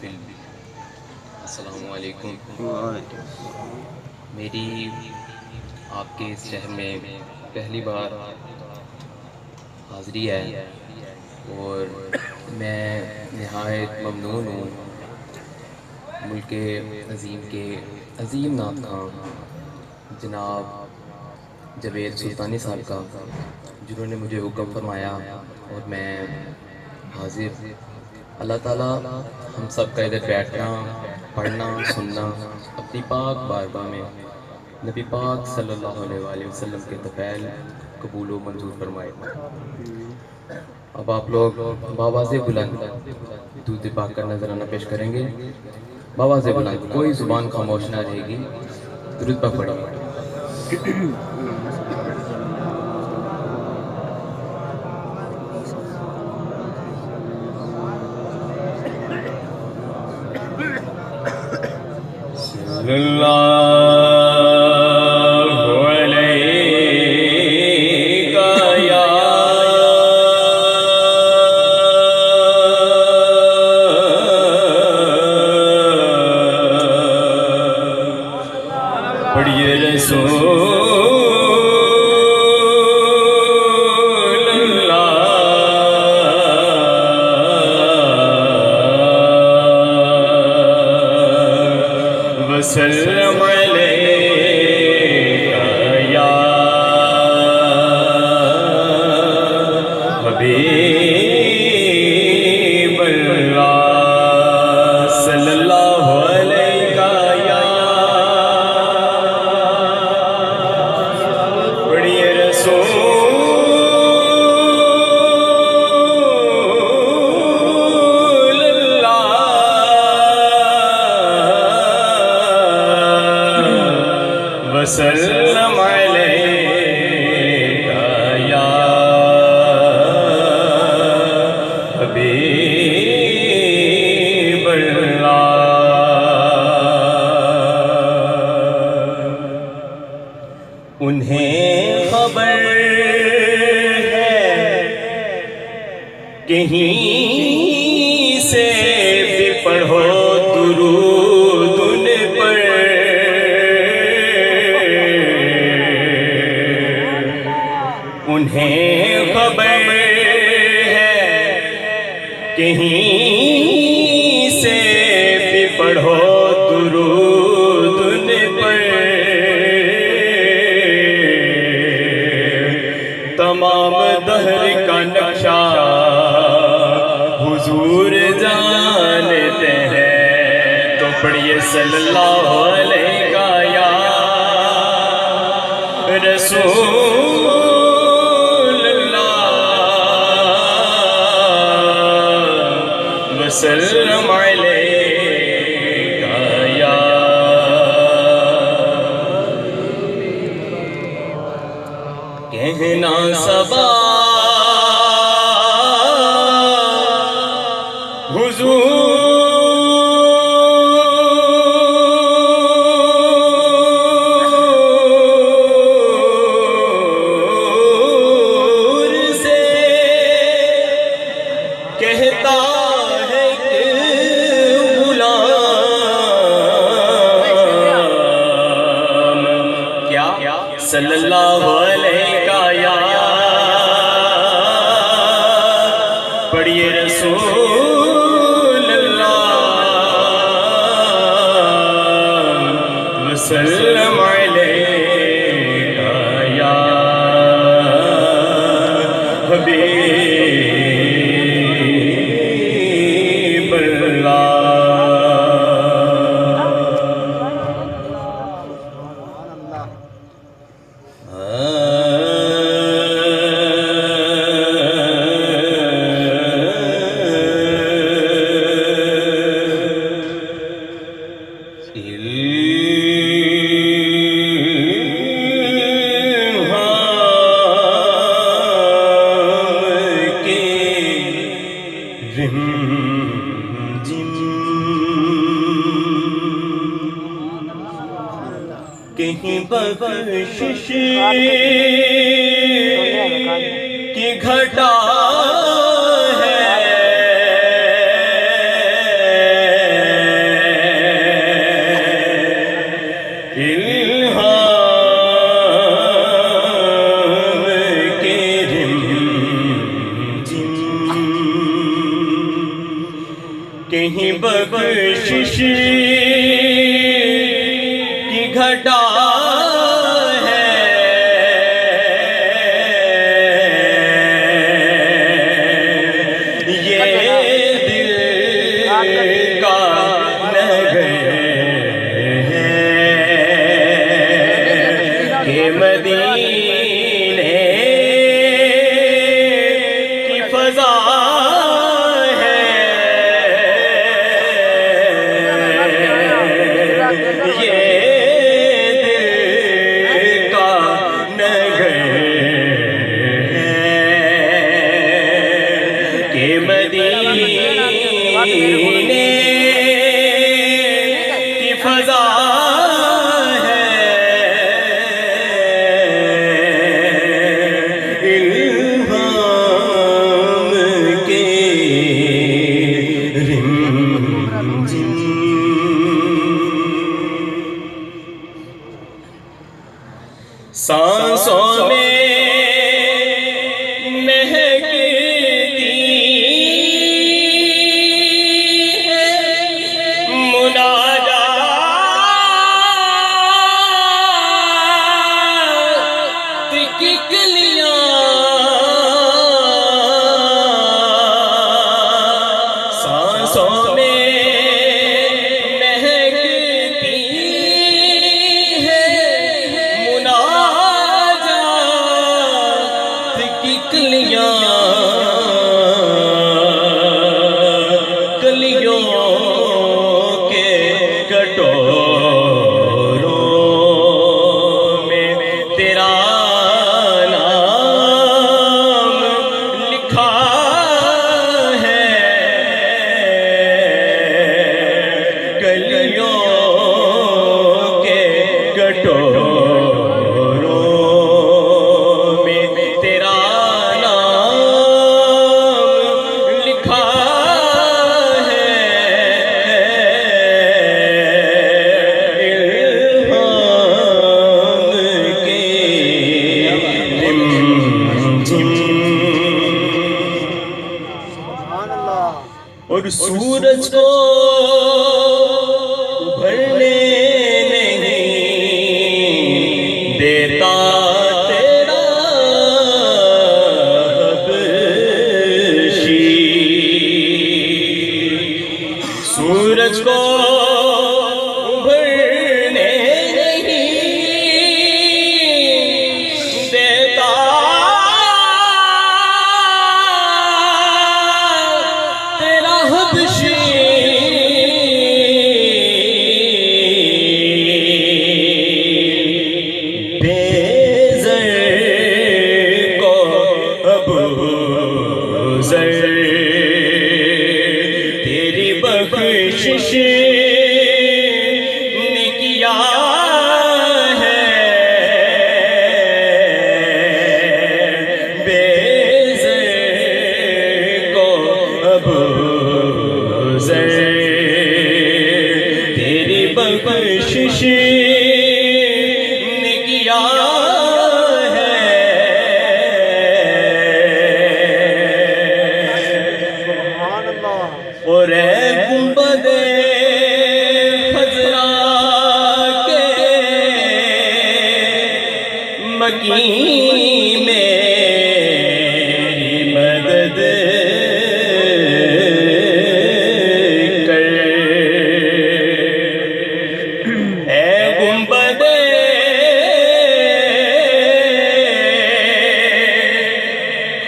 Film. السلام علیکم۔ وعلیکم میری آپ کے اس شہر میں پہلی بار حاضری ہے اور میں نہایت ممنون ہوں ملک عظیم کے عظیم نعت خواں جناب جاوید سلطانی صاحب کا، جنہوں نے مجھے حکم فرمایا اور میں حاضر۔ اللہ تعالیٰ ہم سب کا ادھر بیٹھنا، پڑھنا، سننا اپنی پاک بارگاہ میں نبی پاک صلی اللہ علیہ وآلہ وسلم کے طفیل قبول و منظور فرمائے۔ اب آپ لوگ بآواز بلند درود پاک کا نذرانہ پیش کریں گے۔ بآواز بلند، کوئی زبان خاموش نہ رہے گی، درود پاک پڑھیں۔ صلی اللہ پڑھیے رسول اللہ وسلم علیہ یا حبیب اللہ صلی اللہ علیہ یا وسلم علیک یا حبیب اللہ۔ انہیں خبر ہے کہیں سے بھی پڑھو درود ان پر، انہیں خبر ہے کہیں سے بھی پڑھو درود ان پر، تمام دہر کا نقشہ حضور جانتے ہیں، تو پڑھیے صلی اللہ علیہ یا رسول وسلم علیک یا کہنا صبا حضور سے کہتا ہے کہ غلام کیا صلی اللہ علیہ یا پڑھیے رسول اللہ وسلم علیک یا حبیب اللہ۔ کہیں بخشش کی گھٹا ہے کے مدینے کی فضا ہے یہ دل کا نگر ہے کہ مدینے کی فضا ہے الہام کے رمزم سانسوں میں مہکتی ہے مناجات کی کلیاں سانسوں میں مہکتی ہے مناجات کی کلیاں کلیوں کے کٹوروں میں تیرا نام لکھا ہے کلیوں کے کٹوروں میں تیرا نام لکھا ہے الہام کے رمزم اور سورج کو ابھرنے نہیں دیتا تیرا حبشی سورج کو ابھرنے نہیں دیتا تیرا حبشی بے زر کو ابو زر تیری بخشش نے کیا ہے بے زر کو ابو زر تیری بخشش نے کیا ہے اور اے گنبد خضرا کے مکین میری مدد کر اے گنبد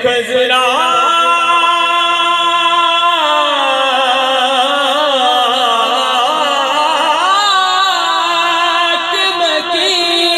خضرا کے مکین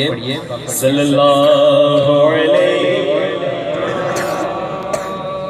پڑھیے صلی اللہ علیہ